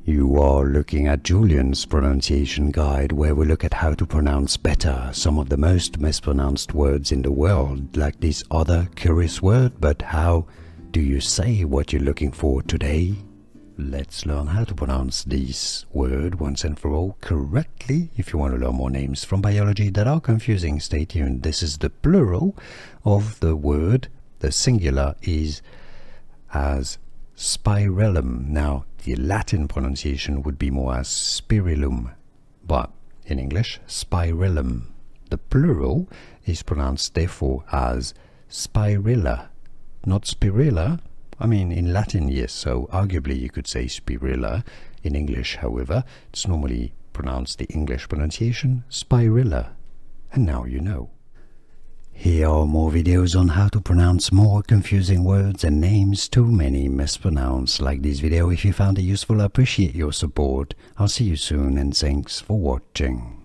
You are looking at Julian's pronunciation guide, where we look at how to pronounce better some of the most mispronounced words in the world, like this other curious word. But how do you say what you're looking for today? Let's learn how to pronounce this word once and for all correctly. If you want to learn more names from biology that are confusing, stay tuned. This is the plural of the word. The singular is as spirillum. Now, the Latin pronunciation would be more as spirillum, but in English, spirillum. The plural is pronounced therefore as spirilla, not spirilla. I mean, in Latin, yes, so arguably you could say spirilla. In English, however, it's normally pronounced the English pronunciation, spirilla. And now you know. Here are more videos on how to pronounce more confusing words and names too many mispronounced. Like this video if you found it useful. I appreciate your support. I'll see you soon and thanks for watching.